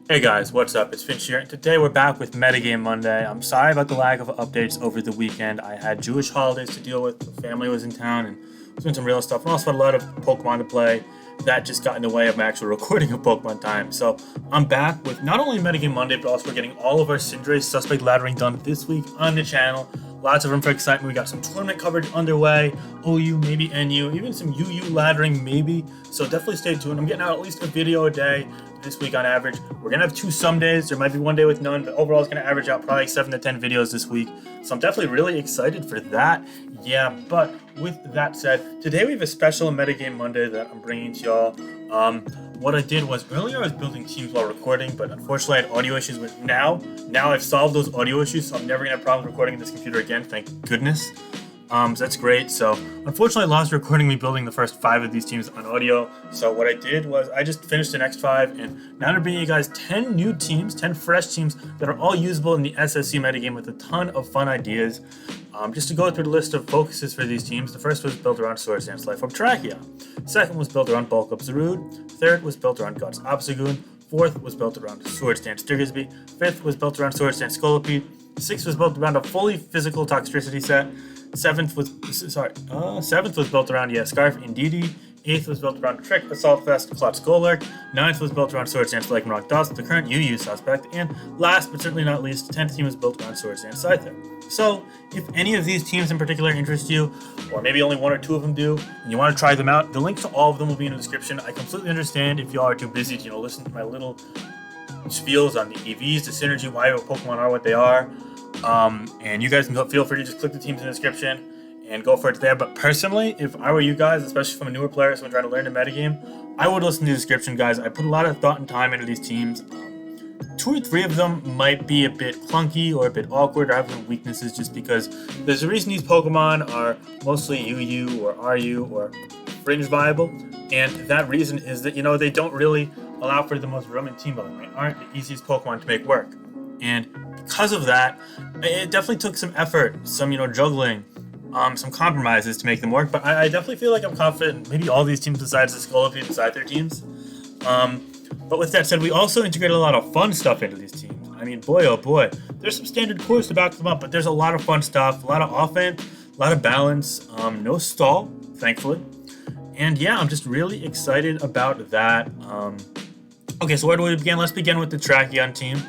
Hey guys, what's up? It's Finch here, and today we're back with Metagame Monday. I'm sorry about the lack of updates over the weekend. I had Jewish holidays to deal with, the family was in town, and was doing some real stuff, and also had a lot of Pokemon to play. That just got in the way of my actual recording of Pokemon time. So I'm back with not only Metagame Monday, but also we're getting all of our Cinderace suspect laddering done this week on the channel. Lots of room for excitement. We got some tournament coverage underway, OU, maybe NU, even some UU laddering, maybe. So definitely stay tuned. I'm getting out at least a video a day this week on average. We're gonna have two some days. There might be one day with none, but overall it's gonna average out probably 7 to 10 videos this week. So I'm definitely really excited for that. Yeah, but with that said, today we have a special Metagame Monday that I'm bringing to y'all. What I did was earlier I was building teams while recording, but unfortunately I had audio issues with now I've solved those audio issues, so I'm never gonna have problems recording in this computer again, thank goodness. So that's great. So unfortunately I lost recording me building the first 5 of these teams on audio. So what I did was I just finished the next 5, and now I'm bringing you guys 10 new teams, 10 fresh teams that are all usable in the SSC metagame with a ton of fun ideas. Just to go through the list of focuses for these teams, the first was built around Swords Dance Life-Orb Tracheon. Second was built around Bulk Up Zarude. Third was built around Guts Obstagoon. Fourth was built around Swords Dance Diggersby. Fifth was built around Swords Dance Scolipede. Sixth was built around a fully physical Toxtricity set. Seventh was built around Scarf Indeedee. Eighth was built around Trick, Assault Vest, Klutz Golurk. Ninth was built around Swords Dance Lycanroc Dust, the current UU suspect. And last but certainly not least, the 10th team was built around Swords Dance Scyther. So, if any of these teams in particular interest you, or maybe only 1 or 2 of them do, and you want to try them out, the links to all of them will be in the description. I completely understand if y'all are too busy to listen to my little spiels on the EVs, the synergy, why Pokemon are what they are. And you guys can feel free to just click the teams in the description and go for it there. But personally, if I were you guys, especially from a newer player, someone trying to learn the metagame, I would listen to the description, guys. I put a lot of thought and time into these teams. 2 or 3 of them might be a bit clunky or a bit awkward or have some weaknesses, just because there's a reason these Pokemon are mostly UU or RU or fringe viable, and that reason is that they don't really allow for the most room in team building. They aren't the easiest Pokemon to make work, and because of that, it definitely took some effort, some juggling, some compromises to make them work. But I definitely feel like I'm confident. Maybe all these teams besides the Scolipede and Scyther teams. But with that said, we also integrated a lot of fun stuff into these teams. I mean, boy, oh boy, there's some standard cores to back them up, but there's a lot of fun stuff, a lot of offense, a lot of balance, no stall, thankfully. And yeah, I'm just really excited about that. Okay, so where do we begin? Let's begin with the Tracheon team.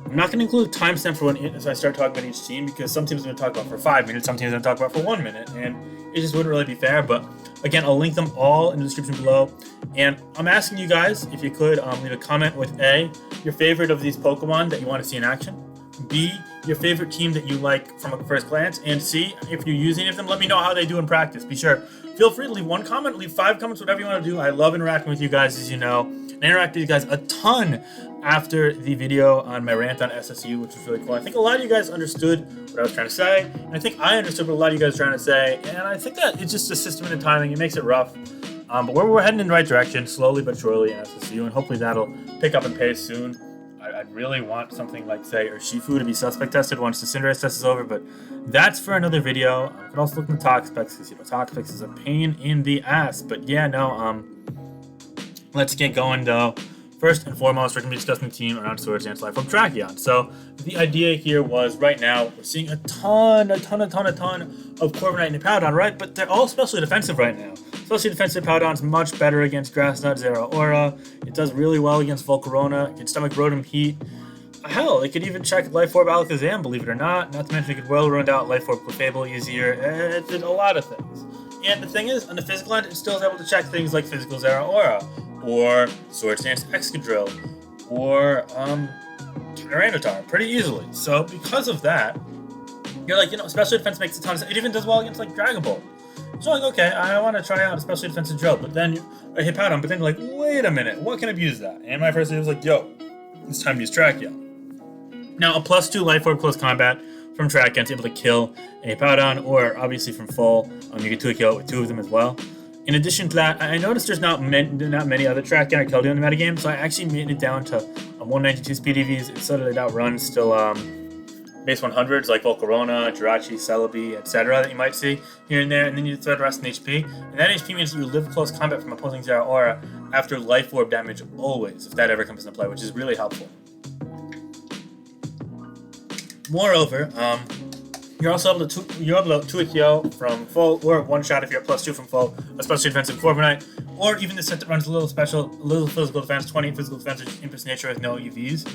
I'm not going to include a timestamp for when as I start talking about each team, because some teams I'm going to talk about for 5 minutes, some teams I'm going to talk about for 1 minute, and it just wouldn't really be fair. But again, I'll link them all in the description below. And I'm asking you guys, if you could, leave a comment with A, your favorite of these Pokemon that you want to see in action, B, your favorite team that you like from a first glance, and C, if you use any of them, let me know how they do in practice. Be sure, feel free to leave 1 comment, leave 5 comments, whatever you want to do. I love interacting with you guys, as you know. And I interacted with you guys a ton after the video on my rant on SSU, which was really cool. I think a lot of you guys understood what I was trying to say, and I think I understood what a lot of you guys were trying to say, and I think that it's just a system and a timing. It makes it rough. But we're heading in the right direction, slowly but surely in SSU, and hopefully that'll pick up and pace soon. I'd really want something like, say, Urshifu to be suspect tested once the Cinderace test is over, but that's for another video. You can also look at the Tox specs, because Tox specs is a pain in the ass. But yeah, no, let's get going though. First and foremost, we're going to be discussing the team around Swords Dance Life-Orb Tracheon. So the idea here was, right now, we're seeing a ton of Corviknight and Hippowdon, right? But they're all especially defensive right now. Especially defensive Hippowdon's much better against Grass Knot, Zeraora. It does really well against Volcarona. It can stomach Rotom Heat. Hell, it could even check Life-Orb Alakazam, believe it or not. Not to mention it could well run out Life-Orb Fable easier. It did a lot of things. And the thing is, on the physical end, it still is able to check things like physical Zeraora, or Swords Dance Excadrill, or Tyranitar pretty easily. So because of that, you're like, special defense makes a ton of sense. It even does well against like Dragon Ball. So like, okay, I want to try out a special defensive drill, but then a Hippowdon, but then you're like, wait a minute, what can abuse that? And my first idea was like, yo, it's time to use Tracheon. Now a +2 Life-Orb close combat from Tracheon is able to kill a Hippowdon, or obviously from full, you get to kill it with 2 of them as well. In addition to that, I noticed there's not many other Tracheon or Keldeo in the metagame, so I actually made it down to 192 speed EVs. It's so that it outruns still base 100s like Volcarona, Jirachi, Celebi, etc. that you might see here and there, and then you throw the rest in HP. And that HP means you live close combat from opposing Zera Aura after Life Orb damage always, if that ever comes into play, which is really helpful. Moreover, you're also able to 2-hit from full, or one shot if you're at +2 from full, especially defensive Corviknight, or even the set that runs a little physical defense, 20 physical defense, which Finchinator with no EVs,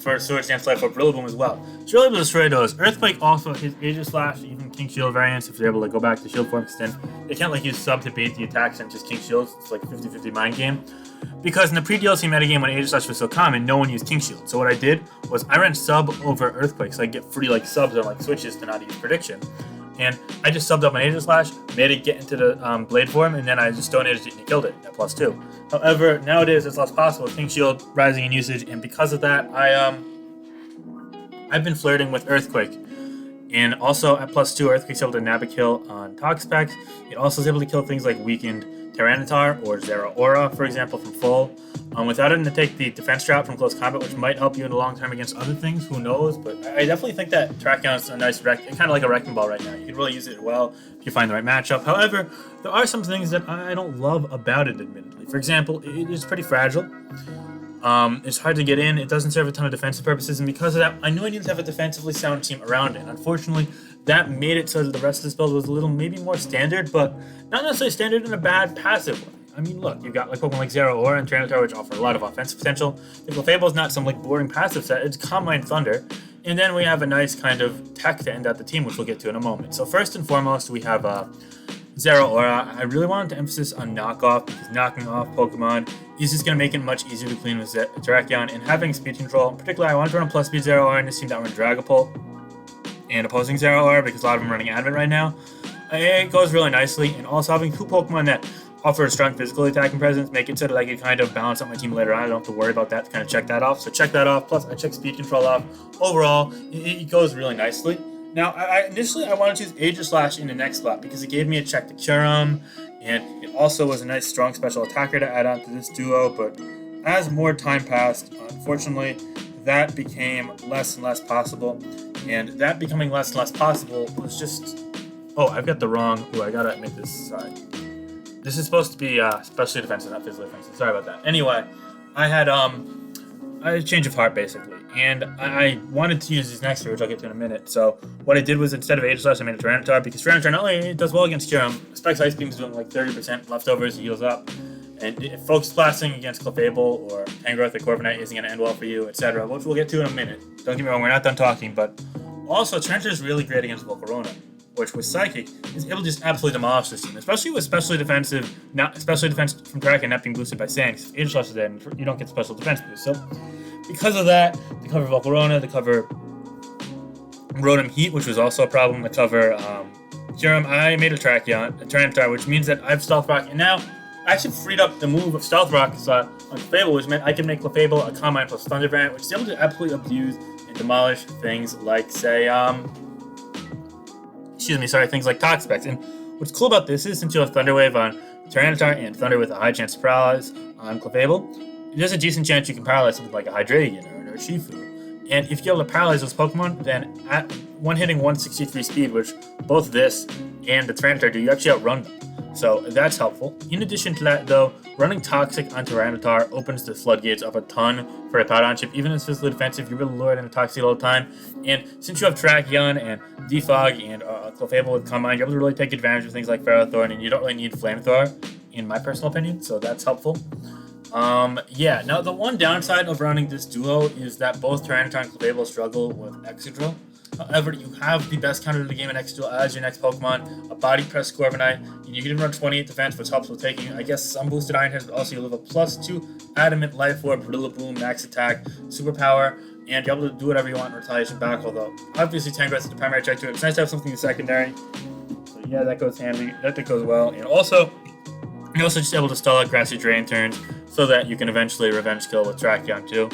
for Swords Dance Life or rillaboom as well. So you're able to destroy those. Earthquake also his Aegis Slash, even King Shield variants, if they're able to go back to shield form extend. They can't like use sub to bait the attacks and just King Shields. It's like a 50-50 mind game. Because in the pre-DLC metagame when Aegis Slash was so common, no one used King Shield. So what I did was I ran sub over Earthquake, so I get free like subs on like switches to not use prediction. And I just subbed up my Aegis Slash, made it get into the blade form, and then I just donated it and killed it at +2. However, nowadays it's less possible with King Shield rising in usage, and because of that, I've been flirting with Earthquake. And also at +2, Earthquake's able to nab a kill on Toxapex. It also is able to kill things like weakened Tyranitar or Zera Aura, for example, from full. Without having to take the defense drop from close combat, which might help you in the long term against other things, who knows? But I definitely think that Trackdown is a nice kind of like a wrecking ball right now. You can really use it well if you find the right matchup. However, there are some things that I don't love about it, admittedly. For example, it is pretty fragile. It's hard to get in. It doesn't serve a ton of defensive purposes, and because of that, I knew I needed to have a defensively sound team around it. And unfortunately, that made it so that the rest of this build was a little maybe more standard, but not necessarily standard in a bad passive way. I mean, look, you've got like Pokemon like Zera Aura and Tyranitar, which offer a lot of offensive potential. The Fable is not some like boring passive set; it's Calm Mind Thunder, and then we have a nice kind of tech to end out the team, which we'll get to in a moment. So first and foremost, we have Zera Aura. I really wanted to emphasize on knockoff because knocking off Pokemon is just going to make it much easier to clean with Terrakion, and having speed control. In particular, I wanted to run plus speed Zera Aura in this team that run Dragapult and opposing Zera Aura because a lot of them are running Advent right now. It goes really nicely, and also having two Pokemon that offer a strong physical attacking presence make it so that I can kind of balance out my team later on. I don't have to worry about that to kind of check that off. So check that off. Plus, I check speed control off. Overall, it goes really nicely. Now, initially I wanted to use Aegis Slash in the next slot because it gave me a check to Kyurem, and it also was a nice strong special attacker to add on to this duo, but as more time passed, unfortunately, that became less and less possible, and that becoming less and less possible was just... Oh, I've got the wrong... Ooh, I gotta make this... Sorry. This is supposed to be specially defensive, not physically defensive. Sorry about that. Anyway, I had a change of heart, basically, and I wanted to use these next two, which I'll get to in a minute. So what I did was, instead of Aegis Slash, I made a Tyranitar, because Tyranitar not only does well against Kyurem, Specs Ice Beam is doing like 30% leftovers, heals up, and if Focus Blasting against Clefable or Tangrowth or Corviknight isn't going to end well for you, etc., which we'll get to in a minute. Don't get me wrong, we're not done talking, but also Tyranitar is really great against Volcarona, which with Psychic is able to just absolutely demolish this team, especially with specially defense from Terrakion not being boosted by Sands. Aegis Slash is dead, and you don't get special defense boost. So because of that, to cover Volcarona, to cover Rotom Heat, which was also a problem, to cover Kyurem, I made a Tyranitar, which means that I've Stealth Rock, and now I actually freed up the move of Stealth Rock on Fable, which meant I can make Clefable a Calm Mind plus Thunder variant, which is able to absolutely abuse and demolish things like, say, things like Toxapex. And what's cool about this is, since you have Thunder Wave on Tyranitar and Thunder with a high chance to paralyze on Clefable, there's a decent chance you can paralyze something like a Hydreigon or a Shifu. And if you're able to paralyze those Pokemon, then at one hitting 163 speed, which both this and the Tyranitar do, you actually outrun them. So that's helpful. In addition to that, though, running Toxic on Tyranitar opens the floodgates up a ton for a Powder chip. Even if it's physically defensive, you're really lured into Toxic all the time. And since you have Terrakion and Defog and Clefable with Calm Mind, you're able to really take advantage of things like Ferrothorn, and you don't really need Flamethrower, in my personal opinion, so that's helpful. Now the one downside of running this duo is that both Tyranitar and Clefable struggle with Excadrill. However, you have the best counter to the game in Excadrill as your next Pokemon, a Body Press Corviknight, and you can run 28 defense, which helps with taking, I guess, some boosted Iron Heads, but also you live a +2 Adamant, Life Orb, Rillaboom, Max Attack, Superpower, and you're able to do whatever you want in Retaliation back, although obviously Tangrowth is the primary check to it. It's nice to have something in secondary. So yeah, that goes handy. That goes well. And also, you're also just able to stall out Grassy Drain turns so that you can eventually revenge kill with Terrakion too.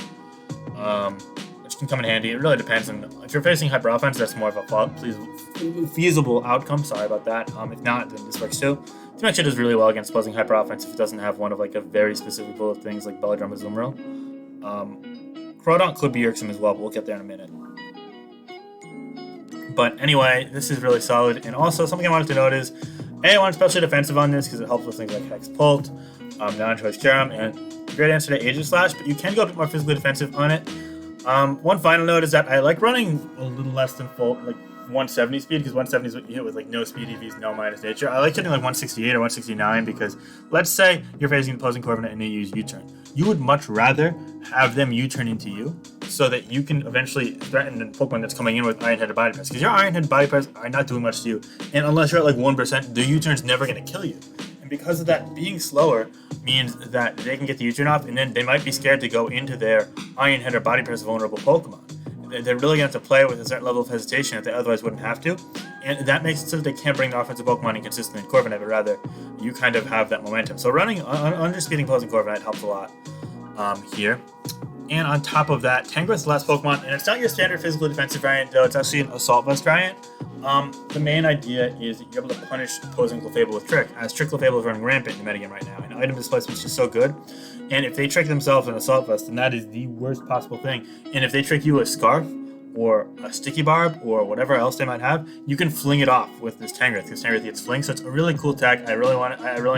Which can come in handy. It really depends on if you're facing hyper offense, that's more of a feasible outcome. Sorry about that. If not, then this works too. Dementia does really well against opposing hyper offense if it doesn't have one of like a very specific pool of things like Belladrum or Azumarill. Crawdaunt could be irksome as well, but we'll get there in a minute. But anyway, this is really solid. And also, something I wanted to note is, I want especially defensive on this because it helps with things like Hex Pult, non-choice Cherum, and great answer to Aegis Slash, but you can go a bit more physically defensive on it. One final note is that I like running a little less than full, like 170 speed, because 170 is what you hit with like no speed EVs, no minus nature. I like hitting like 168 or 169 because let's say you're facing the opposing Corviknight and they use U-turn. You would much rather have them U-turn into you so that you can eventually threaten the Pokemon that's coming in with Iron-Headed Body Press, because your Iron-Headed Body Press are not doing much to you, and unless you're at like 1%, the U-turn's never going to kill you. And because of that, being slower means that they can get the U-turn off, and then they might be scared to go into their Iron-Head or Body Press vulnerable Pokemon. They're really going to have to play with a certain level of hesitation that they otherwise wouldn't have to, and that makes it so that they can't bring the offensive Pokemon in consistently in Corviknight, but rather you kind of have that momentum. So running underspeeding opposing Corviknight helps a lot here. And on top of that, Tangrowth's the last Pokemon, and it's not your standard physical defensive variant, though it's actually an Assault Vest variant. The main idea is that you're able to punish opposing Clefable with Trick, as Trick Clefable is running rampant in the metagame right now, and item displacement is just so good. And if they trick themselves in Assault Vest, then that is the worst possible thing. And if they trick you with Scarf, or a Sticky Barb, or whatever else they might have, you can fling it off with this Tangrowth, because Tangrowth gets Fling, so it's a really cool tech. I really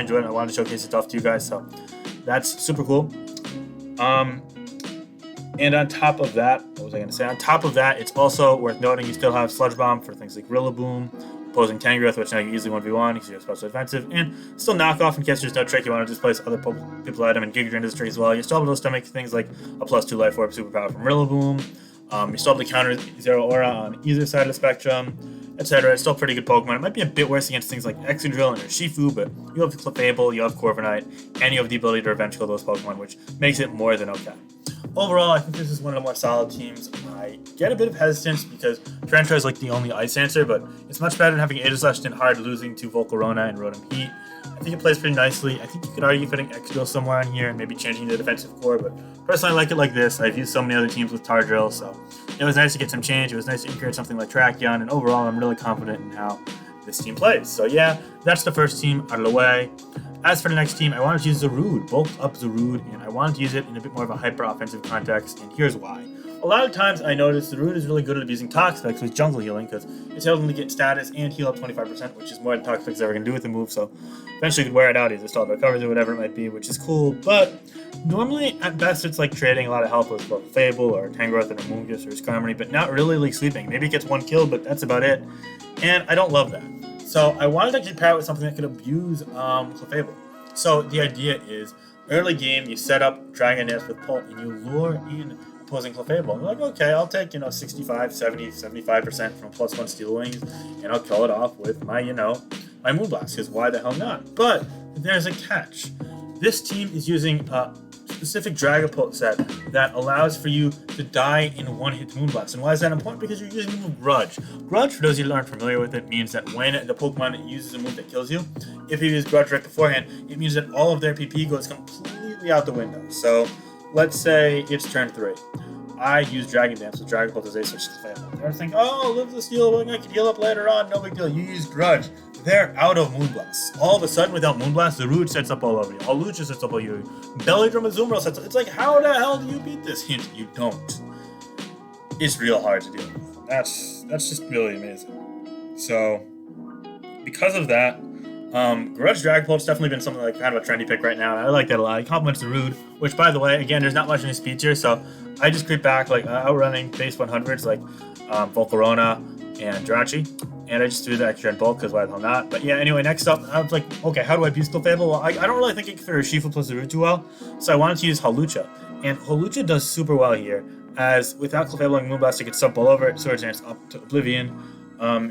enjoyed it. I wanted to showcase it off to you guys, so that's super cool. And on top of that, what was I going to say? On top of that, it's also worth noting you still have Sludge Bomb for things like rillaboom, opposing Tangrowth, which now you easily 1v1 because you're special defensive, and still knockoff in case there's no trick you want to displace other people's item and Giga Drain to the trick as well. You're still able to stomach things like a +2 Life Orb superpower from rillaboom. You still have to counter Zero Aura on either side of the spectrum, etc. It's still a pretty good Pokemon. It might be a bit worse against things like Excadrill and Urshifu, but you have Clefable, you have Corviknight, and you have the ability to revenge kill those Pokemon, which makes it more than okay. Overall, I think this is one of the more solid teams. I get a bit of hesitance because Tyranitar is like the only Ice answer, but it's much better than having Aegis Slash than hard losing to Volcarona and Rotom Heat. I think it plays pretty nicely. I think you could argue putting Excadrill somewhere on here and maybe changing the defensive core, but personally I like it like this. I've used so many other teams with Tardrill, so it was nice to get some change. It was nice to encourage something like Tracheon, and overall I'm really confident in how this team plays. So yeah, that's the first team out of the way. As for the next team, I wanted to use Zarude, bulk up Zarude, and I wanted to use it in a bit more of a hyper-offensive context, and here's why. A lot of times I noticed Zarude is really good at abusing Toxapex with jungle healing, because it's able to get status and heal up 25%, which is more than Toxapex is ever going to do with the move, so eventually you could wear it out, either stall recovers or whatever it might be, which is cool, but normally, at best, it's like trading a lot of health with both Fable or Tangrowth and a Moongus or Skarmory, but not really like sweeping. Maybe it gets one kill, but that's about it, and I don't love that. So I wanted to actually pair it with something that could abuse Clefable. So the idea is, early game, you set up Dragon Dance with Pult, and you lure in opposing Clefable. And you're like, okay, I'll take, 65, 70, 75% from +1 Steel Wings, and I'll kill it off with my, my Moonblast, because why the hell not? But there's a catch. This team is using a specific Dragapult set that allows for you to die in one-hit Moonblast. And why is that important? Because you're using the move Grudge. Grudge, for those of you that aren't familiar with it, means that when the Pokemon uses a move that kills you, if you use Grudge right beforehand, it means that all of their PP goes completely out the window. So, let's say it's turn 3. I use Dragon Dance with Dragapult as a switch to Fable. They're thinking, oh, live the Steel Wing, I can heal up later on, no big deal. You use Grudge. They're out of Moonblast. All of a sudden, without Moonblast, the Zarude sets up all over you. Hawlucha sets up all over you. Belladrum Azumarill sets up. It's like, how the hell do you beat this? Hint, you don't. It's real hard to deal with. That's just really amazing. So, because of that, Grudge Dragapult's definitely been something like kind of a trendy pick right now, and I like that a lot. It complements the Zarude, which, by the way, again, there's not much in his speed tier, so I just creep back, like, outrunning base 100s, like Volcarona and Jirachi, and I just threw the extra in bulk, because why the hell not? But yeah, anyway, next up, I was like, okay, how do I abuse Clefable? Well, I don't really think it can fit Urshifu plus Zarude too well, so I wanted to use Hawlucha, and Hawlucha does super well here, as without Clefable and Moonblast, it can sub all over it, Sword Dance up to Oblivion.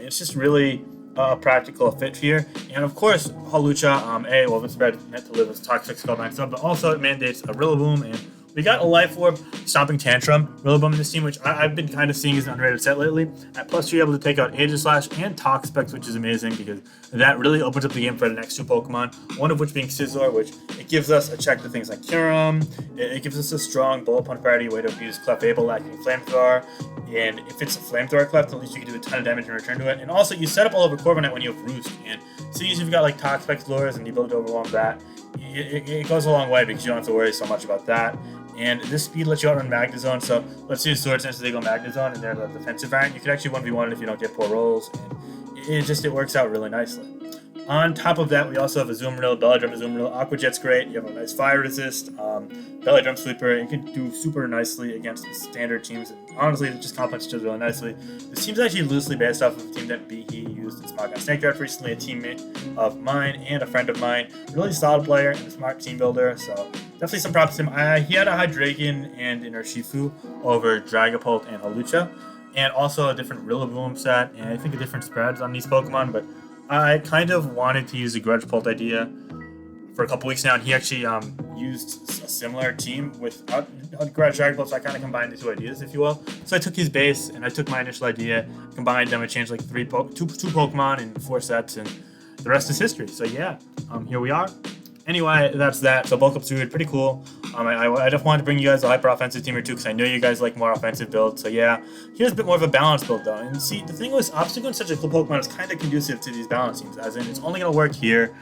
It's just really a practical fit here, and of course, Hawlucha, well, it's meant to live as Toxic Skull Max up, but also it mandates a Rillaboom, and we got a Life Orb, Stomping Tantrum, Rillaboom in this team, which I've been kind of seeing as an underrated set lately. At plus, you're able to take out Aegis Slash and Toxapex, which is amazing because that really opens up the game for the next 2 Pokemon, one of which being Scyther, which it gives us a check to things like Kyurem, it gives us a strong Bullet Punch priority way to abuse Clefable lacking Flamethrower, and if it's a Flamethrower Clef, at least you can do a ton of damage in return to it. And also, you set up all over Corviknight when you have Roost, and seeing as you've got like Toxapex lures and the ability to overwhelm that, it goes a long way because you don't have to worry so much about that. And this speed lets you outrun Magnezone, so let's say Sword Sense they go Magnezone and they're the defensive variant. You can actually 1v1 if you don't get poor rolls, and it works out really nicely. On top of that, we also have a Azumarill, Belladrum, Azumarill, Aqua Jet's great. You have a nice fire resist, Belladrum Sweeper. It can do super nicely against the standard teams. And honestly, it just complements each other really nicely. This team's actually loosely based off of a team that Behe used in Smogon Snake Draft recently, a teammate of mine and a friend of mine. Really solid player and a smart team builder, so definitely some props to him. He had a Hydreigon and an Urshifu over Dragapult and Hawlucha, and also a different Rillaboom set, and I think a different spreads on these Pokemon, but I kind of wanted to use the Grudge Pult idea for a couple weeks now, and he actually used a similar team with Grudge Dragapult, so I kind of combined the two ideas, if you will. So I took his base, and I took my initial idea, combined them, and changed like two Pokemon in 4 sets, and the rest is history. So yeah, here we are. Anyway, that's that. So bulk up Druid, pretty cool. I just wanted to bring you guys a hyper offensive team or two because I know you guys like more offensive builds. So yeah, here's a bit more of a balanced build though. And see, the thing was, Obstagoon is such a cool Pokemon. It's kind of conducive to these balance teams, as in it's only going to work here,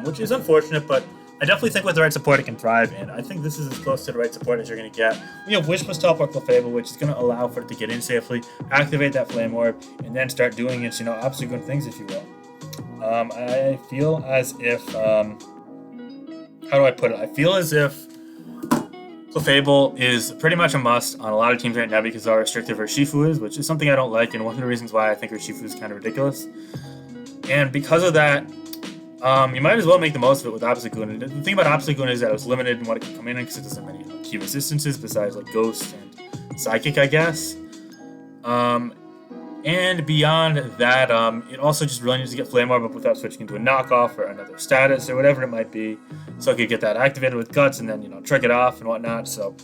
which is unfortunate, but I definitely think with the right support it can thrive, and I think this is as close to the right support as you're going to get. We have Wish plus Teleport Fable, which is going to allow for it to get in safely, activate that Flame Orb, and then start doing its, Obstagoon things, if you will. I feel as if, how do I put it? I feel as if Clefable is pretty much a must on a lot of teams right now because of how restrictive Urshifu is, which is something I don't like, and one of the reasons why I think Urshifu is kind of ridiculous. And because of that, you might as well make the most of it with Obstagoon. And the thing about Obstagoon is that it's limited in what it can come in because it doesn't have any key resistances besides like Ghost and Psychic, I guess. And beyond that, it also just really needs to get Flame Orb up without switching into a knockoff or another status or whatever it might be. So I could get that activated with Guts and then, trick it off and whatnot. So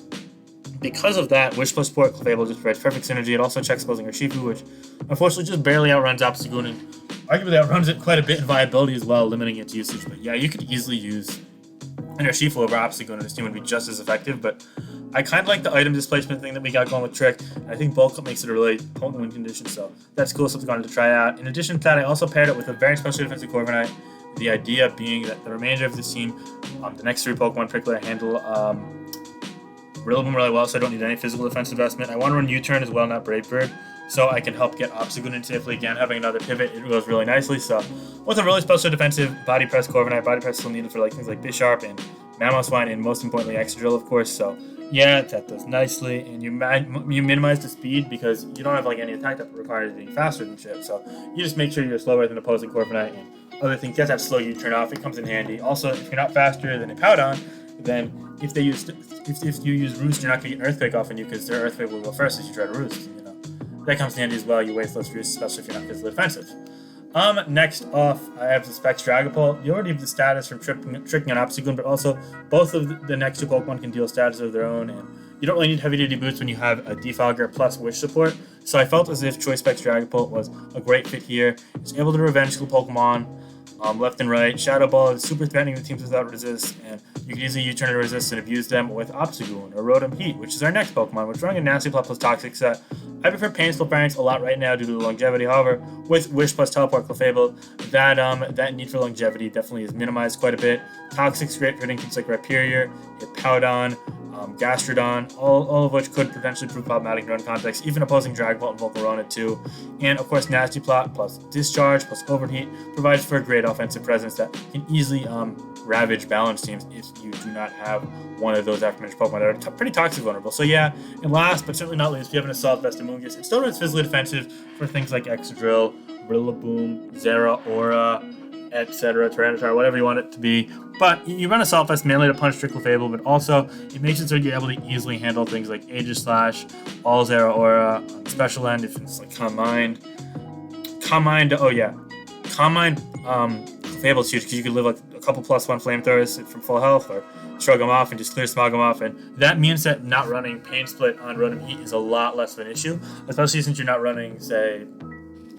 because of that, Wish plus Support Fable just provides perfect synergy. It also checks opposing Urshifu, which unfortunately just barely outruns Obstagoon and arguably outruns it quite a bit in viability as well, limiting its usage. But yeah, you could easily use an Urshifu over Obstagoon and this team would be just as effective, but I kind of like the item displacement thing that we got going with Trick, and I think Bulk Up makes it a really potent win condition, so that's cool, something I wanted to try out. In addition to that, I also paired it with a very special defensive Corviknight, the idea being that the remainder of this team, the next 3 Pokemon particularly handle Rillaboom really well, so I don't need any physical defense investment. I want to run U-Turn as well, not Brave Bird, so I can help get Obstagoon in safely. Again, having another pivot, it goes really nicely, so with a really special defensive Body Press Corviknight, Body Press still needed for things like Bisharp and Mamoswine, and most importantly Excadrill, of course, so yeah, that does nicely, and you minimize the speed because you don't have any attack that requires being faster than shit, so you just make sure you're slower than opposing Corviknight and other things. Get that slow U-turn off, it comes in handy. Also, if you're not faster than a Powdon, then if you use Roost, you're not going to get an Earthquake off on you because their Earthquake will go first as you try to Roost. That comes in handy as well. You waste less Roost, especially if you're not physically defensive. Next off, I have the Specs Dragapult. You already have the status from tricking on Obstagoon, but also both of the next 2 Pokemon can deal status of their own, and you don't really need heavy-duty boots when you have a Defogger plus Wish support. So I felt as if Choice Specs Dragapult was a great fit here. It's able to revenge the Pokemon left and right. Shadow Ball is super threatening to teams without resist, and you can easily U-turn to resist and abuse them with Obstagoon or Rotom Heat, which is our next Pokemon, which is running a Nasty Plot plus Toxic set. I prefer Pain Split variants a lot right now due to the longevity. However, with Wish plus Teleport Clefable, that need for longevity definitely is minimized quite a bit. Toxic's great for hitting things like Rhyperior, Powdon, Gastrodon, all of which could potentially prove problematic in run context, even opposing Dragapult and Volcarona too. And of course, Nasty Plot plus Discharge plus Overheat provides for a great offensive presence that can easily ravage balance teams if you do not have one of those after-mentioned Pokemon that are pretty toxic vulnerable. So yeah, and last but certainly not least, we have an Assault Vest Amoonguss. It still runs physically defensive for things like Excadrill, Rillaboom, Zeraora, etc., Tyranitar, whatever you want it to be. But you run Assault Vest mainly to punch Trick Fable, but also it makes it so you're able to easily handle things like Aegis Slash, All Zeraora, on Special End if it's like Calm Mind, Fable's huge because you could live like a couple +1 flamethrowers from full health or shrug them off and just clear smog them off, and that means that not running Pain Split on Rotom Heat is a lot less of an issue, especially since you're not running, say,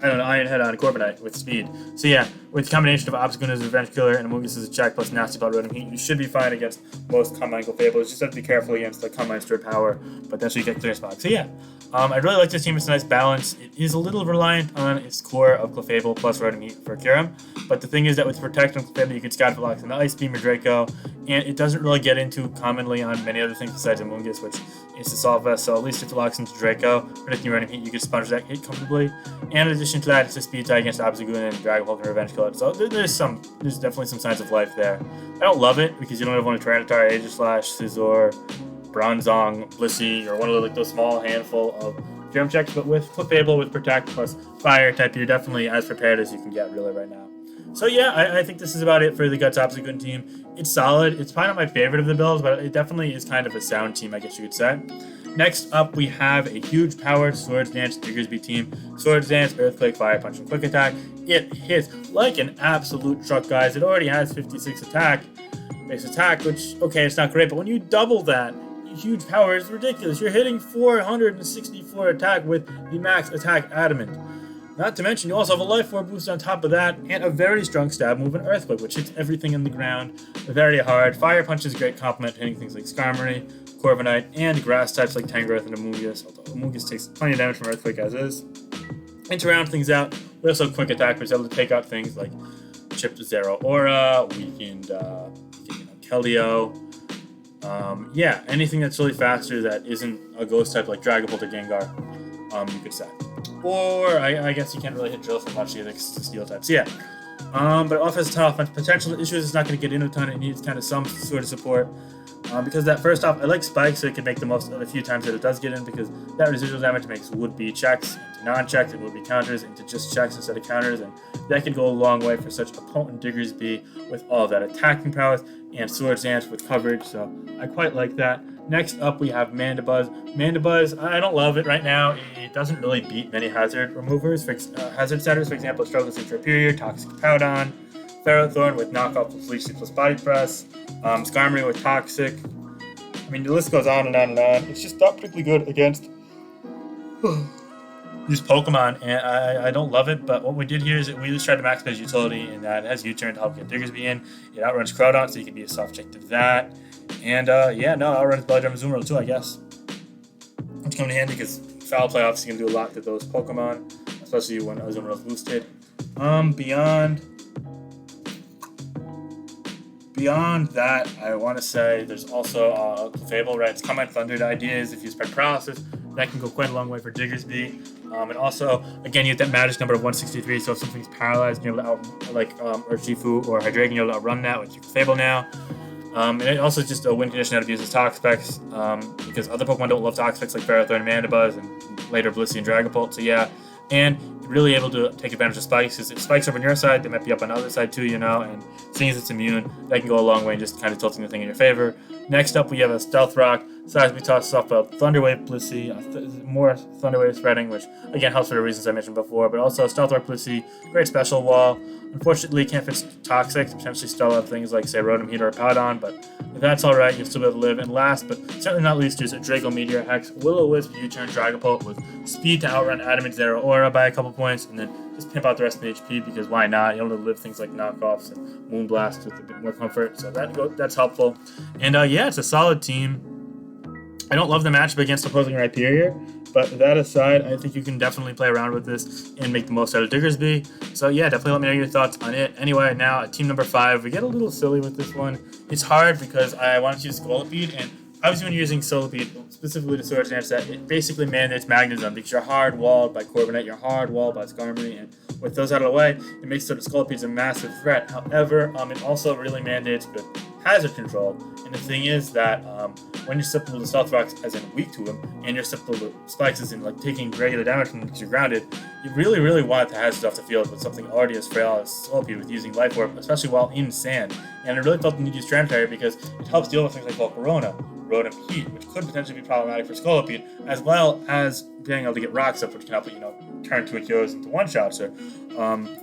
I don't know, Iron Head on Corviknight with speed. So yeah, with combination of Obstagoon as a Revenge Killer and Amoonguss as a check plus Nasty Plot Rotom Heat, you should be fine against most Combine Clefable. You just have to be careful against the Combine Stored Power, but that's where you get clear spots. So yeah, I really like this team. It's a nice balance. It is a little reliant on its core of Clefable plus Rotom Heat for Kyurem, but the thing is that with Protect on Clefable, you can Scout Blocks and the Ice Beam or Draco, and it doesn't really get into commonly on many other things besides Amoonguss, which is the Assault Vest. So at least if it locks into Draco, predicting Rotom Heat, you can sponge that hit comfortably. And in addition to that, it's a speed tie against Obstagoon and Dragon Pulse and Revenge Killer. So there's definitely some signs of life there. I don't love it because you don't have one of Tyranitar, Aegislash, Scizor, Bronzong, Blissey, or one of those small handful of Gem checks. But with Clefable, with Protect plus Fire type, you're definitely as prepared as you can get really right now. So yeah, I think this is about it for the Guts Obstagoon team. It's solid. It's probably not my favorite of the builds, but it definitely is kind of a sound team, I guess you could say. Next up, we have a huge powered Swords Dance Diggersby team. Swords Dance, Earthquake, Fire Punch, and Quick Attack. It hits like an absolute truck, guys. It already has 56 base attack, which, okay, it's not great, but when you double that, huge power is ridiculous. You're hitting 464 attack with the max attack Adamant. Not to mention, you also have a Life Orb boost on top of that, and a very strong stab move in Earthquake, which hits everything in the ground very hard. Fire Punch is a great complement, hitting things like Skarmory, Corviknight, and grass types like Tangrowth and Amoonguss, although Amoonguss takes plenty of damage from Earthquake as is. And to round things out, we also have Quick Attack, which is able to take out things like Chipped Zeraora, weakened Keldeo. Yeah, anything that's really faster that isn't a Ghost type like Dragon Bolt or Gengar, you could say. Or I guess you can't really hit Drill so much either because it's a Steel type. So yeah, but it offers a ton of offense potential issues. It's not going to get in a ton. It needs kind of some sort of support. Because that first off, I like Spike so it can make the most of the few times that it does get in, because that residual damage makes would-be checks into non-checks and would-be counters into just checks instead of counters, and that can go a long way for such a potent Diggersby with all of that attacking prowess and Swords Dance with coverage, so I quite like that. Next up, we have Mandibuzz. Mandibuzz, I don't love it right now. It doesn't really beat many hazard removers. Hazard setters, for example, struggles with Superior, Toxic Powdon, Ferrothorn with knockoff plus Leech plus Body Press, Skarmory with Toxic. I mean, the list goes on and on and on. It's just not particularly good against these Pokemon, and I don't love it, but what we did here is that we just tried to maximize its utility, and that it has U-turn to help get Diggersby in. It outruns Crawdon, so you can be a soft check to that. And yeah, no, it outruns Belladrum and Azumarill too, I guess. Which comes in handy because Foul Play obviously can do a lot to those Pokemon, especially when Azumarill is boosted. Beyond that, I want to say there's also Fable, right? It's Combine Thunder. The idea is if you spread Paralysis, that can go quite a long way for Diggersby. And also, again, you have that magic number of 163, so if something's paralyzed, you're able to Urshifu or Hydreigon, you're able to outrun that with Fable now. And it also is just a win condition that abuses Toxapex, because other Pokemon don't love Toxapex like Ferrothorn and Mandibuzz, and later Blissey and Dragapult, so yeah. And really able to take advantage of Spikes, because if Spikes are on your side, they might be up on the other side too, and seeing as it's immune, that can go a long way in just kind of tilting the thing in your favor. Next up, we have a Stealth Rock, Seismitoss, Softbell, Thunder Wave, Blissey, more Thunder Wave spreading, which again helps for the reasons I mentioned before, but also Stealth Rock, Blissey, great special wall. Unfortunately, can't fit Toxic, potentially still have things like, say, Rotom Heat or Powdon, but if that's alright, you'll still be able to live. And last, but certainly not least, is a Draco Meteor, Hex, Will-O-Wisp, U-turn, Dragapult with speed to outrun Adamant Zeraora by a couple points, and then just pimp out the rest of the HP, because why not? You're able to live things like knockoffs and Moonblast with a bit more comfort, so that's helpful. And yeah, it's a solid team. I don't love the matchup against opposing Rhyperior, but that aside, I think you can definitely play around with this and make the most out of Diggersby. So yeah, definitely let me know your thoughts on it. Anyway, now at team number 5, we get a little silly with this one. It's hard because I wanted to use Scolipede, and obviously when you're using Scolipede, specifically the Swords Dance set, it basically mandates Magnetism because you're hard-walled by Corviknight, you're hard-walled by Skarmory, and with those out of the way, it makes sort of Scolipede a massive threat. However, it also really mandates good hazard control. And the thing is that when you're susceptible to Stealth Rocks as in weak to them, and you're susceptible to Spikes as in like taking regular damage from them because you're grounded, you really, really want to hazard off the field with something already as frail as Scolipede with using Life Orb, especially while in sand. And I really felt the need to use Strand because it helps deal with things like Volcarona, Rotom Heat, which could potentially be problematic for Scolipede, as well as being able to get Rocks up, which can help it, turn 2 KOs into 1-shots, or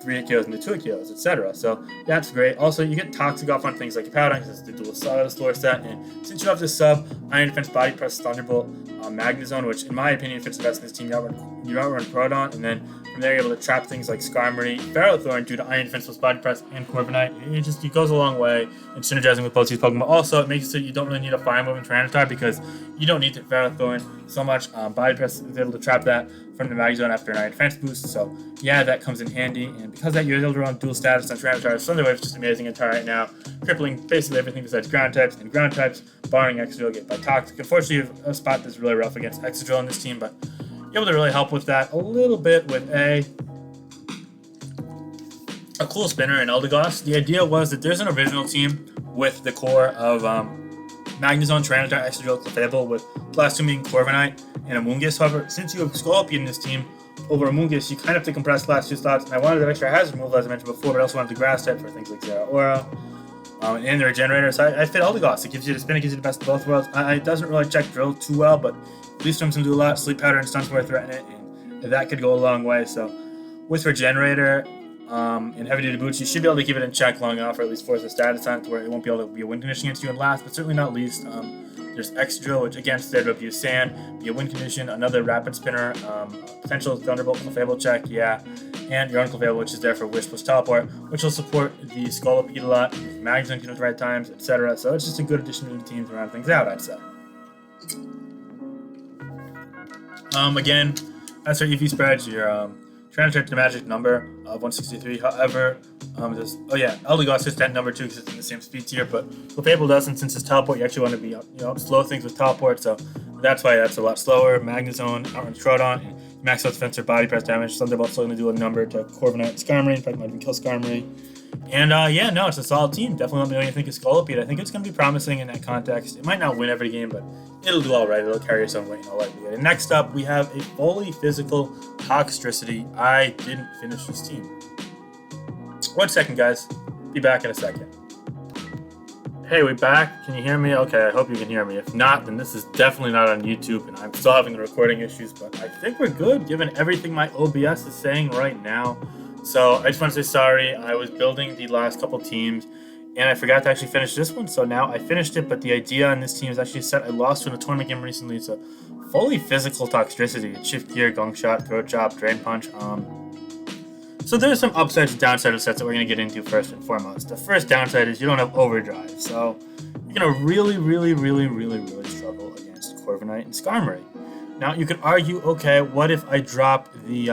3 KOs into 2 KOs, etc. So that's great. Also, you get Toxic off on things like Powder, because it's the dual slower set, and since you have this sub, Iron Defense, Body Press, Thunderbolt, Magnezone, which in my opinion fits the best in this team, you outrun Proton, and then from there you're able to trap things like Skarmory, Ferrothorn due to Iron Defense plus Body Press and Corviknight. It goes a long way in synergizing with both these Pokemon. Also, it makes it so you don't really need a Fire Move and Tyranitar, because you don't need to Ferrothorn so much. Body Press is able to trap that from the Magnezone after an Iron Defense boost, so yeah, that comes in handy. And because of that, you're able to run dual status on Tyranitar. Thunder Wave is just amazing in right now, crippling basically everything besides ground types, and ground types, barring Excadrill, get by Toxic. Unfortunately, you have a spot that's really rough against Excadrill in this team, but you're able to really help with that a little bit with a cool spinner in Eldegoss. The idea was that there's an original team with the core of Magnezone, Tyranitar, Excadrill, Clefable, with the last two being Corviknight and Amoonguss. However, since you have Scolipede in this team over Amoonguss, you kind of have to compress the last two slots, and I wanted that extra hazard removal, as I mentioned before, but I also wanted the grass type for things like Zeraora and the Regenerator, so I fit Eldegoss. It gives you the spin, it gives you the best of both worlds. It doesn't really check Drill too well, but at least Storm's going to do a lot. Sleep Powder and Stun's more threaten it, and that could go a long way. So with Regenerator and Heavy Duty Boots, you should be able to keep it in check long enough, or at least force a status on it to where it won't be able to be a win condition against you. And last, but certainly not least, there's Excadrill, which again, instead of use Sand, be a win condition, another Rapid Spinner, potential Thunderbolt, Clefable check, yeah, and your own Clefable, which is there for Wish plus Teleport, which will support the Scolipede a lot, Magnezone can at the right times, etc. So it's just a good addition to the team to round things out, I'd say. Again, as for EV spreads, your Tyranitar to the magic number of 163. However, Eldegoss hits that number too because it's in the same speed tier, but Fable doesn't. Since it's Teleport, you actually want to be slow things with Teleport, so that's why that's a lot slower. Magnezone outruns Troodon, and max out defense or Body Press damage. Thunderbolt's still going to do a number to Corviknight and Skarmory. In fact, might even kill Skarmory. And it's a solid team. Definitely let me know what you think of Scolipede. I think it's going to be promising in that context. It might not win every game, but it'll do all right. It'll carry its own weight in all likelihood. And next up, we have a fully physical Toxtricity. I didn't finish this team. 1 second, guys. Be back in a second. Hey, we back? Can you hear me? Okay, I hope you can hear me. If not, then this is definitely not on YouTube, and I'm still having the recording issues, but I think we're good given everything my OBS is saying right now. So I just want to say sorry. I was building the last couple teams, and I forgot to actually finish this one, so now I finished it, but the idea on this team is actually set. I lost to in a tournament game recently. It's a fully physical Toxtricity. It's Shift Gear, Gong Shot, Throat Chop, Drain Punch. So there's some upsides and downsides of sets that we're going to get into first and foremost. The first downside is you don't have Overdrive, so you're going to really struggle against Corviknight and Skarmory. Now, you could argue, okay, what if I drop the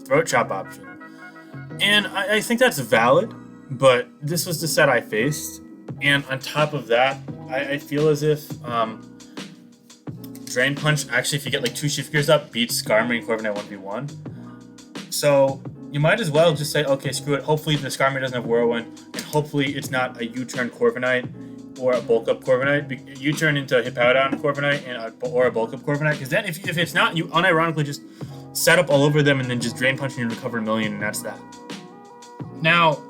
Throat Chop option? And I think that's valid, but this was the set I faced, and on top of that, I feel as if Drain Punch, actually, if you get like 2 Shift Gears up, beats Skarmory and Corviknight 1v1. So you might as well just say, okay, screw it. Hopefully the Skarmory doesn't have Whirlwind, and hopefully it's not a U-turn Corviknight or a bulk up Corviknight. U-turn into a Hippowdon Corviknight or a bulk up Corviknight, because then if it's not, you unironically just set up all over them and then just Drain Punch and you recover a million, and that's that. Now,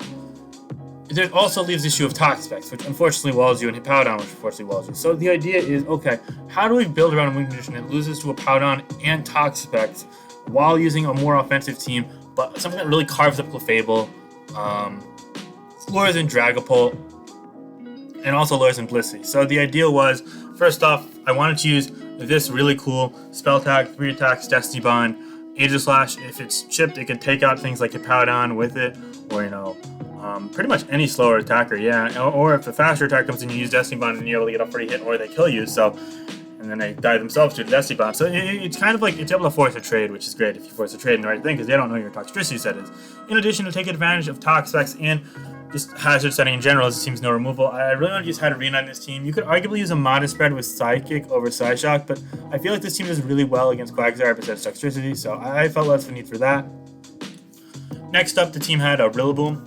there also leaves the issue of Tox Specs, which unfortunately walls you, and Hippowdon, which unfortunately walls you. So the idea is, okay, how do we build around a win condition that loses to a Hippowdon and Tox Specs while using a more offensive team, but something that really carves up Clefable, lures in Dragapult, and also lures in Blissey. So the idea was, first off, I wanted to use this really cool Spell Tag, 3 attacks, Destiny Bond, Aegislash. If it's chipped, it can take out things like Hippowdon with it, or pretty much any slower attacker, yeah. Or if a faster attacker comes in, you use Destiny Bond and you're able to get a free hit, or they kill you. So, and then they die themselves to the Destiny Bond. So it's kind of like it's able to force a trade, which is great if you force a trade in the right thing, because they don't know your Toxtricity set is. In addition to take advantage of Tox Specs and just hazard setting in general, as it seems no removal. I really want to use Hatterene on this team. You could arguably use a modest spread with Psychic over Psyshock, but I feel like this team does really well against Quagsire besides Toxtricity, so I felt less of a need for that. Next up, the team had a Rillaboom.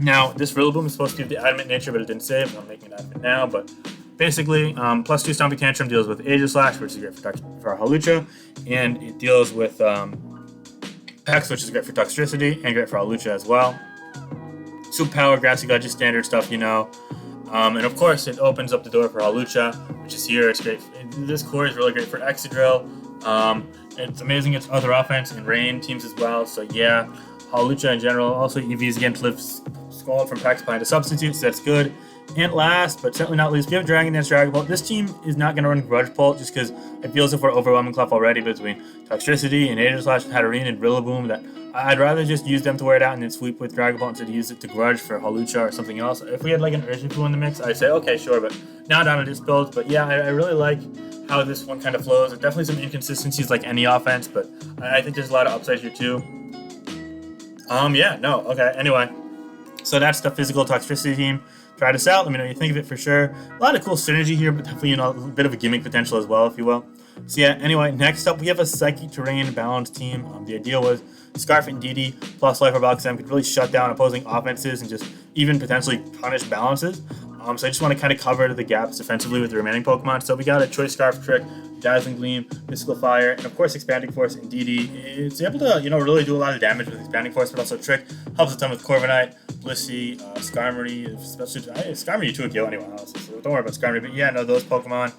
Now, this Rillaboom is supposed to be the adamant nature, but it didn't save. I'm making it adamant now, but basically, +2 Stomping Tantrum deals with Aegislash, which is great for Hawlucha, and it deals with Hex, which is great for Toxtricity, and great for Hawlucha as well. Super Power, Grassy Gudge, standard stuff, and of course, it opens up the door for Hawlucha, which is here. It's great. This core is really great for Excadrill, It's amazing against other offense and rain teams as well. So yeah, Hawlucha in general. Also EVs against Lives Skull from Pex behind a substitute, so that's good. And last, but certainly not least, we have Dragon Dance Dragon Bolt. This team is not going to run Grudge Bolt just because I feel as if we're overwhelming Clef already between Toxtricity and Aegislash, Hatterene, and Rillaboom that I'd rather just use them to wear it out and then sweep with Dragon Bolt instead of use it to Grudge for Hawlucha or something else. If we had like an Urshifu in the mix, I'd say, okay, sure, but not down to this build. But yeah, I really like how this one kind of flows. There's definitely some inconsistencies like any offense, but I think there's a lot of upside here too. Anyway. So that's the physical Toxtricity team. Try this out. Let me know what you think of it for sure. A lot of cool synergy here, but definitely, a bit of a gimmick potential as well, if you will. So yeah, anyway, next up we have a Psychic Terrain balanced team. The idea was Scarf and DD plus Life Orb Alakazam could really shut down opposing offenses and just even potentially punish balances. So I just want to kind of cover the gaps defensively with the remaining Pokemon. So we got a Choice Scarf, Trick, Dazzling Gleam, Mystical Fire, and of course Expanding Force and DD. It's able to, really do a lot of damage with Expanding Force, but also Trick helps a ton with Corviknight, Blissey, Skarmory, especially Skarmory too kill anyway, honestly, so don't worry about Skarmory. But yeah, no, those Pokemon.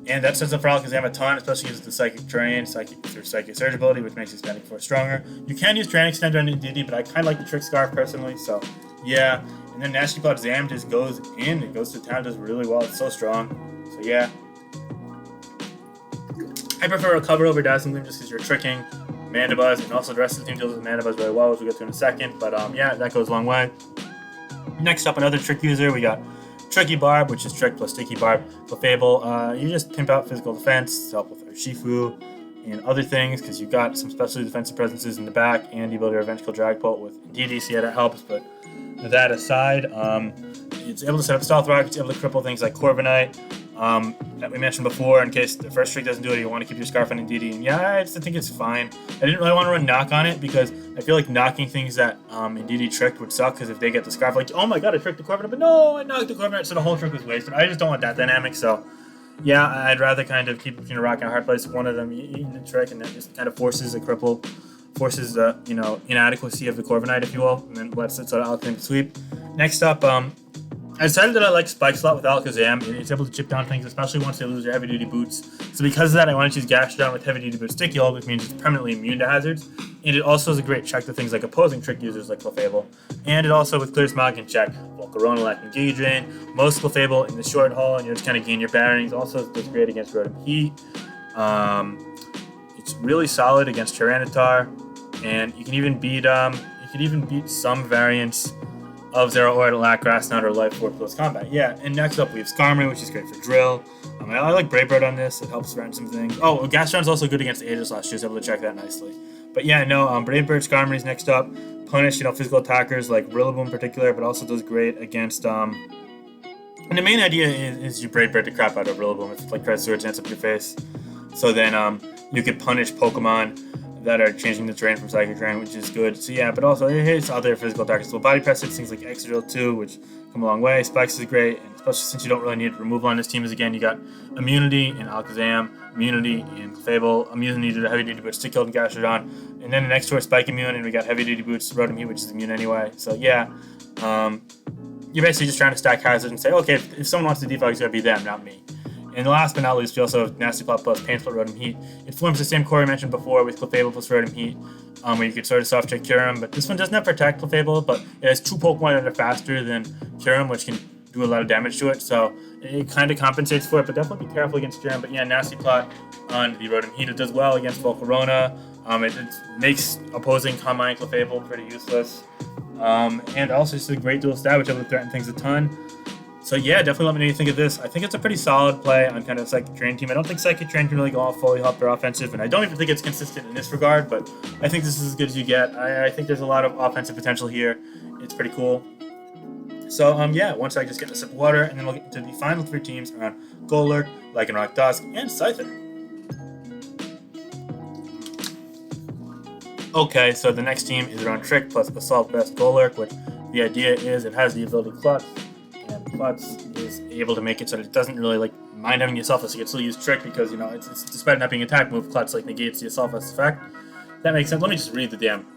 And that sets up for Alakazam a ton, especially because of the Psychic Terrain, Psychic Surge ability, which makes Expanding Force stronger. You can use Terrain Extender on DD, but I kind of like the Trick Scarf personally, so yeah. And then Nasty Plot Zam just goes in, it goes to town, does really well, it's so strong. So yeah. I prefer Recover over Dazzling Gleam just because you're tricking Mandibuzz, and also the rest of the team deals with Mandibuzz very well, which we'll get to in a second. But yeah, that goes a long way. Next up, another Trick user. We got Tricky Barb, which is Trick plus Sticky Barb. For Fable, you just pimp out physical defense to help with Urshifu and other things, because you've got some specially defensive presences in the back and the ability to Revenge Kill Dragapult with DD, so yeah, that helps. But with that aside, it's able to set up Stealth Rock, it's able to cripple things like Corviknight, that we mentioned before, in case the first trick doesn't do it, you want to keep your Scarf on DD. And yeah, I just think it's fine. I didn't really want to run Knock on it because I feel like knocking things that DD tricked would suck, because if they get the Scarf, like, oh my god, I tricked the Corviknight, but no, I knocked the Corviknight, so the whole trick was wasted. I just don't want that dynamic, so yeah, I'd rather kind of keep it between a rock and a hard place. One of them eating the trick, and that just kind of forces a cripple, forces the inadequacy of the Corviknight, if you will, and then lets it sort of Alakazam sweep. Next up, I decided that I like Spike Slot with Alakazam. It's able to chip down things, especially once they lose their heavy-duty boots. So because of that, I want to choose Gastrodon with heavy-duty boots Sticky Hold, which means it's permanently immune to hazards. And it also is a great check to things like opposing trick users like Clefable. And it also, with Clear Smog, can check Volcarona, Lacking Giga Drain, most Clefable in the short haul, and you just kind of gain your bearings. Also, it's great against Rotom Heat. It's really solid against Tyranitar, and you can even beat some variants of Zero Order, Lapras, or Life Orb Close Combat. Yeah, and next up we have Skarmory, which is great for Drill. I like Brave Bird on this, it helps threaten some things. Oh, Gastron's also good against Aegislash, she was able to check that nicely. But yeah, no, Brave Bird, Skarmory's next up. Punish, physical attackers like Rillaboom in particular, but also does great against, and the main idea is you Brave Bird the crap out of Rillaboom if like tries to Dance up your face. So then you could punish Pokemon that are changing the terrain from Psychic Terrain, which is good. So yeah, but also it hits other physical attackers. So Body Press hits things like Excadrill too, which come a long way. Spikes is great, and especially since you don't really need removal on this team, is again, you got immunity in Alakazam, immunity in Fable, immunity to the heavy duty boots Stick Killed and Gastrodon, and then the next to our Spike immune, and we got heavy duty boots Rotom Heat, which is immune anyway. So yeah, you're basically just trying to stack hazards and say, okay, if someone wants to defog, it's gonna be them, not me. And last but not least, we also have Nasty Plot plus Pain Split Rotom Heat. It forms the same core I mentioned before with Clefable plus Rotom Heat, where you could sort of soft check Kyurem, but this one doesn't have Protect Clefable, but it has two Pokemon that are faster than Kyurem, which can do a lot of damage to it, so it kind of compensates for it, but definitely be careful against Kyurem. But yeah, Nasty Plot on the Rotom Heat, it does well against Volcarona. It makes opposing Combine Clefable pretty useless. And also just a great dual stab, which able to threaten things a ton. So yeah, definitely let me know what you think of this. I think it's a pretty solid play on kind of a Psychic Terrain team. I don't think Psychic Terrain can really go off fully help their offensive, and I don't even think it's consistent in this regard, but I think this is as good as you get. I think there's a lot of offensive potential here. It's pretty cool. So yeah, once I just get a sip of water, and then we'll get to the final three teams around Golurk, Lycanroc Dusk, and Scyther. Okay, so the next team is around Trick plus Assault Vest Golurk, which the idea is it has the ability Clutch, and Clutch is able to make it so that it doesn't really mind having the Assault Vest. You can still use Trick because it's despite it not being an attack move, Clutch negates the Assault Vest effect. That makes sense. Let me just read the damn.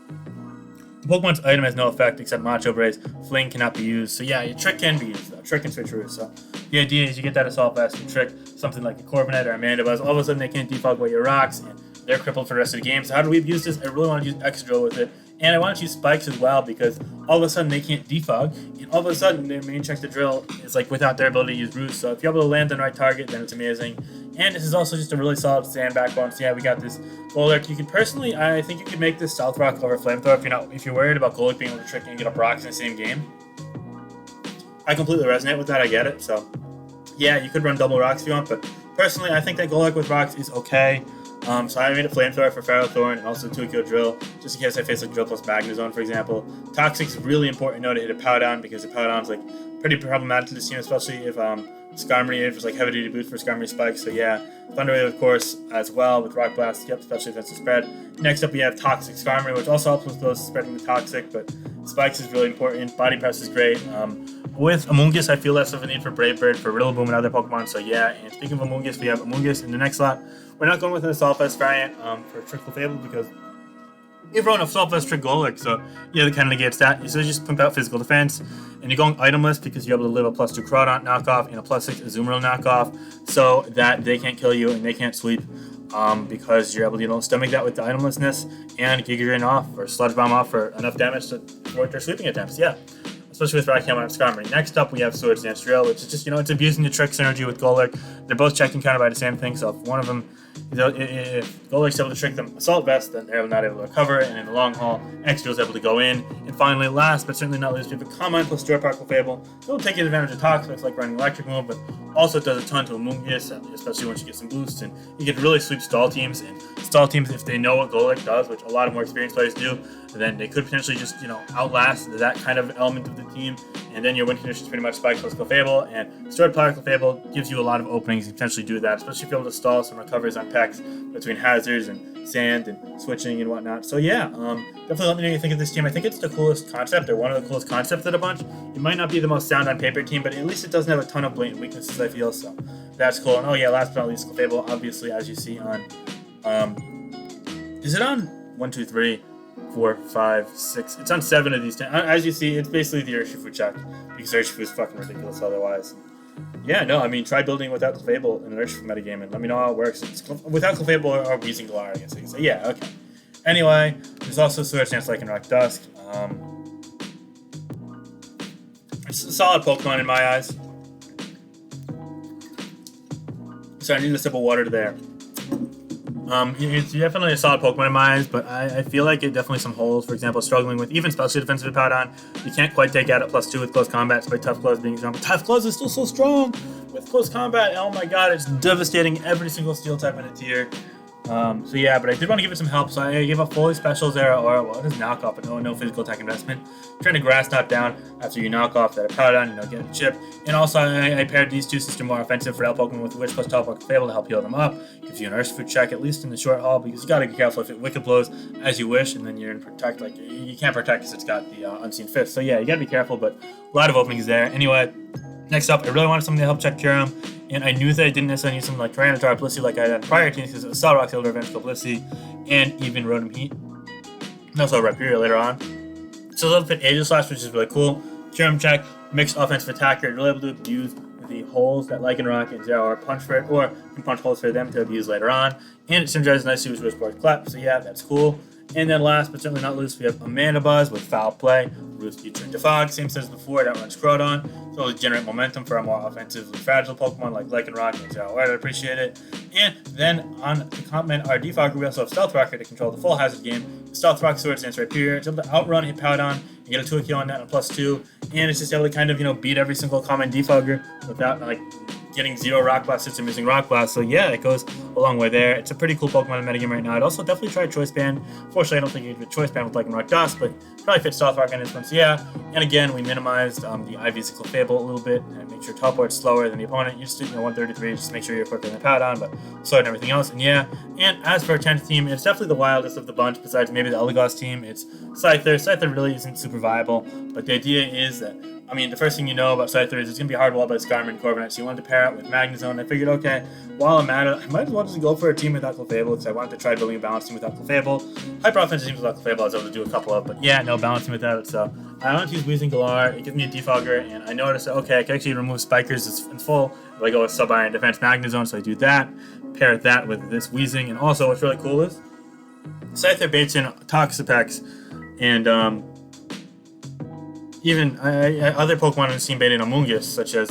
The Pokemon's item has no effect except Macho Brace. Fling cannot be used. So yeah, your Trick can be used though. Trick and Switcheroo. So the idea is you get that Assault Vest and Trick something like a Corviknight or a Mandibuzz. All of a sudden they can't defog away your rocks, and they're crippled for the rest of the game. So how do we abuse this? I really want to use X drill with it. And I want to use spikes as well because all of a sudden they can't defog, and all of a sudden their main check to drill is like without their ability to use roots. So if you're able to land on the right target, then it's amazing. And this is also just a really solid sand backbone. So yeah, we got this Golurk. You could personally, I think you could make this Stealth Rock over Flamethrower if you're worried about Golurk being able to trick and get up rocks in the same game. I completely resonate with that. I get it. So yeah, you could run double rocks if you want, but personally, I think that Golurk with rocks is okay. So I made a Flamethrower for Feral Thorn and also 2-kill Drill, just in case I face like Drill plus Magnezone, for example. Toxic's really important though to hit a Pow Down because the Pow Down's like pretty problematic to this team, especially if Skarmory was like heavy duty boost for Skarmory Spike. So yeah, Thunder Wave of course as well with Rock Blast, yep, especially if it's a spread. Next up we have Toxic Skarmory, which also helps with those spreading the Toxic, but Spikes is really important. Body Press is great. With Amoonguss, I feel less of a need for Brave Bird, for Rillaboom and other Pokemon, so yeah. And speaking of Amoonguss, we have Amoonguss in the next slot. We're not going with an Assault Vest variant for Trickle Fable because you've run Assault Vest Trick Golurk, so yeah, that kind of negates that. So you just pump out Physical Defense, and you're going itemless because you're able to live a +2 Crawdaunt knockoff and a +6 Azumarill knockoff, so that they can't kill you and they can't sweep because you're able to stomach that with the itemlessness and Giga Drain off or Sludge Bomb off for enough damage to thwart their sweeping attempts. Yeah. Especially with Raikou and Skarmory. Next up, we have Swords Dance Drill, which is just, it's abusing the Trick synergy with Golurk. They're both checked and countered by the same thing, so if one of them, if Golurk's able to trick them Assault Vest, then they're not able to recover, and in the long haul, X Drill's able to go in. And finally, last but certainly not least, we have a Calm Mind plus Store Particle Fable. It'll take advantage of Toxic, like running Electric Move, but also it does a ton to Amoonguss, especially once you get some boosts, and you can really sweep stall teams. And stall teams, if they know what Golurk does, which a lot of more experienced players do, then they could potentially just, outlast that kind of element of the team. And then your win condition is pretty much Spike plus Clefable, and Stored Particle Fable gives you a lot of openings to potentially do that, especially if you're able to stall some recoveries on pecks between hazards and sand and switching and whatnot. So yeah, definitely let me know what you think of this team. I think it's the coolest concept, or one of the coolest concepts of the bunch. It might not be the most sound on paper team, but at least it doesn't have a ton of blatant weaknesses, I feel, so that's cool. And oh yeah, last but not least, Clefable, obviously, as you see on, is it on 1, 2, 3? 4, 5, 6. It's on 7 of these 10. As you see, it's basically the Urshifu check because Urshifu is fucking ridiculous otherwise. Yeah, no, I mean, try building without Fable in an Urshifu metagame and let me know how it works. Without Fable or Weezing Galar, I guess I can say. Yeah, okay. Anyway, there's also Swords Dance Lycanroc Dusk. It's a solid Pokemon in my eyes. So I need a sip of water there. It's definitely a solid Pokemon in my eyes, but I feel like it definitely some holes. For example, struggling with even special defensive Powdon. You can't quite take out at +2 with close combat, despite Tough Claws being strong. But Tough Claws is still so strong with close combat. Oh my god, it's devastating every single steel type in a tier. So yeah, but I did want to give it some help, so I gave up fully specials there, or well, it is knockoff, but no physical attack investment. Trying to grass knot down after you knock off that Powdon, get a chip. And also I paired these two since they're more offensive for L Pokemon with Witch plus Teleport Fable to help heal them up. Gives you an Urshifu check, at least in the short haul, because you gotta be careful if it Wicked Blows as you wish, and then you're in Protect, like, you can't Protect because it's got the Unseen Fist. So yeah, you gotta be careful, but a lot of openings there. Anyway, next up, I really wanted something to help check Kyurem, and I knew that I didn't necessarily need something like Tyranitar Blissey like I had on prior teams because it was Cell Silver, Vengeful Blissey, and even Rotom Heat. And also Rhyperior later on. So it'll fit Aegislash, which is really cool. Kyurem check, mixed offensive attacker, really able to abuse the holes that Lycanroc and Zero are punch for it, or you can punch holes for them to abuse later on. And it synergizes nicely with Rosebor's Clap, so yeah, that's cool. And then last but certainly not least, we have Amanda Buzz with Foul Play, Roost U-Turn to Fog, same as before, it outruns Crawdon, so it'll generate momentum for a more offensively fragile Pokemon like Lycanroc and Zero. I'd appreciate it. And then on to complement our Defogger, we also have Stealth Rocker to control the full hazard game. Stealth Rock Swords Dance Rhyperior, it's able to outrun Hippowdon and get a 2-kill on that and a +2, and it's just able to kind of, beat every single common Defogger without, getting 0 Rock Blast since I'm using Rock Blast. So yeah, it goes a long way there. It's a pretty cool Pokemon in the metagame right now. I'd also definitely try Choice Band. Fortunately, I don't think you can get Choice Band with Lycanroc Dust, but probably fit Stealth Rock in this one. So yeah, and again, we minimized the IV Cycle Fable a little bit and make sure Teleport's slower than the opponent. Used to, 133, just make sure you're quicker than the Powdon, but slower than everything else. And yeah, and as for our 10th team, it's definitely the wildest of the bunch, besides maybe the Elagos team. It's Scyther. Scyther really isn't super viable, but the idea is that, the first thing you know about Scyther is it's going to be hard walled by Skarmory and Corviknight, so you wanted to pair it with Magnezone. I figured, okay, while I'm at it, I might as well just go for a team without Clefable, because I wanted to try building a balanced team without Clefable. Hyper offensive teams without Clefable I was able to do a couple of, but yeah, no balancing without it, so I wanted to use Weezing Galar. It gives me a Defogger, and I noticed that, okay, I can actually remove Spikers in full if I go with Sub-Iron Defense Magnezone, so I do that. pair that with this Wheezing. And also, what's really cool is Scyther baits in Toxapex and even other Pokemon in the team bait in Amoonguss, such as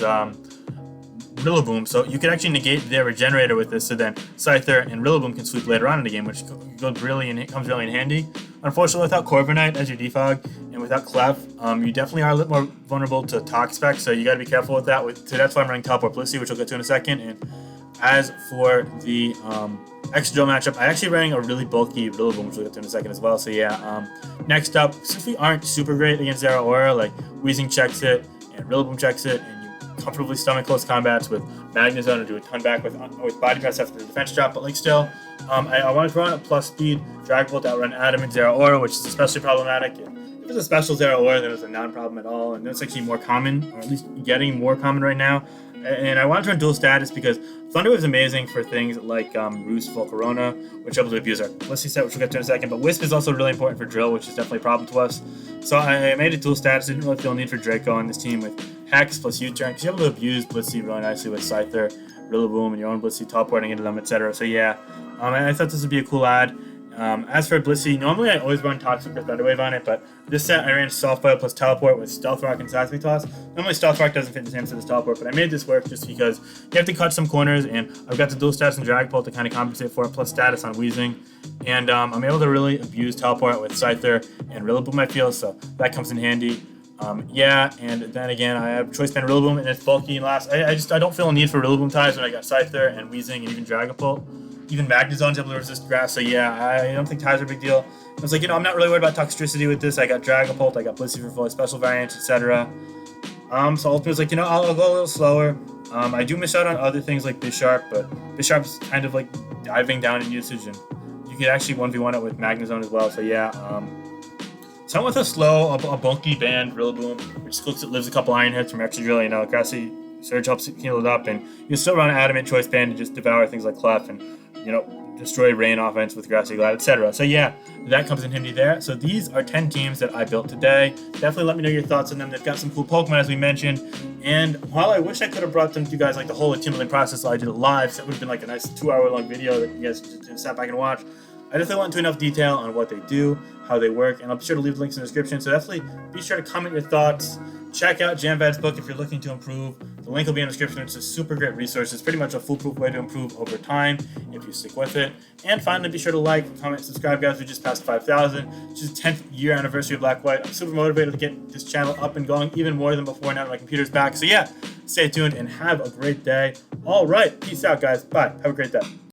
Rillaboom, so you could actually negate their Regenerator with this, so then Scyther and Rillaboom can sweep later on in the game, which comes really in handy. Unfortunately, without Corviknight as your defog and without Clef, you definitely are a little more vulnerable to Toxapex, so you got to be careful with that. So that's why I'm running Teleport Blissey, which we'll get to in a second. And as for the Extra Drill matchup, I actually ran a really bulky Rillaboom, which we'll get to in a second as well. So yeah, next up, since we aren't super great against Zeraora, like Wheezing checks it and Rillaboom checks it, and comfortably stomach close combats with Magnezone or do a ton back with Body Press after the defense drop, but like still, I wanted to run a plus speed Dragon Bolt to outrun Adam and Zeraora, which is especially problematic. And if it's a special Zeraora, then it's a non-problem at all, and that's actually more common, or at least getting more common right now. And I wanted to run dual status because Thunderwave is amazing for things like Roost, Volcarona, which are able to abuse our Blissey set, which we'll get to in a second. But Wisp is also really important for Drill, which is definitely a problem to us. So I made it dual status. Didn't really feel a need for Draco on this team with Hex plus U-turn, because you're able to abuse Blissey really nicely with Scyther, Rillaboom, and your own Blissey teleporting into them, etc. So yeah, I thought this would be a cool ad. As for Blissey, normally I always run Toxic or Thunderwave on it, but this set I ran Soft Bite plus Teleport with Stealth Rock and Seismic Toss. Normally Stealth Rock doesn't fit the same set as Teleport, but I made this work just because you have to cut some corners, and I've got the dual status and Drag Pult to kind of compensate for it, plus status on Wheezing. And I'm able to really abuse Teleport with Scyther and Rillaboom, I feel, so that comes in handy. Yeah, and then again, I have Choice Band Rillaboom, and it's bulky and last. I don't feel a need for Rillaboom ties when I got Scyther and Wheezing and even Dragon Pult. Even Magnezone's able to resist grass, so yeah, I don't think ties are a big deal. I was like, I'm not really worried about Toxicity with this. I got Dragon Pult, I got Blissey for fully special variants, etc. So ultimately, I was like, I'll go a little slower. I do miss out on other things like Bisharp, but Bisharp's kind of like diving down in usage, and you could actually 1v1 it with Magnezone as well, so yeah. So I went with a slow, a bulky band Rillaboom, which lives a couple iron hits from Extra Drill, Grassy Surge helps heal it up, and you still run Adamant Choice Band and just devour things like Clef and destroy Rain offense with Grassy Glide, etc. So yeah, that comes in handy there. So these are 10 teams that I built today. Definitely let me know your thoughts on them. They've got some cool Pokemon, as we mentioned. And while I wish I could have brought them to you guys like the whole accumulating process, so I did it live, so it would have been like a nice 2-hour-long video that you guys just sat back and watch. I definitely went into enough detail on what they do, how they work, and I'll be sure to leave links in the description. So definitely be sure to comment your thoughts. Check out Jamvad's book if you're looking to improve. The link will be in the description. It's a super great resource. It's pretty much a foolproof way to improve over time if you stick with it. And finally, be sure to like, comment, subscribe, guys. We just passed 5,000, which is the 10th year anniversary of Black White. I'm super motivated to get this channel up and going even more than before now that my computer's back. So yeah, stay tuned and have a great day. All right, peace out, guys. Bye. Have a great day.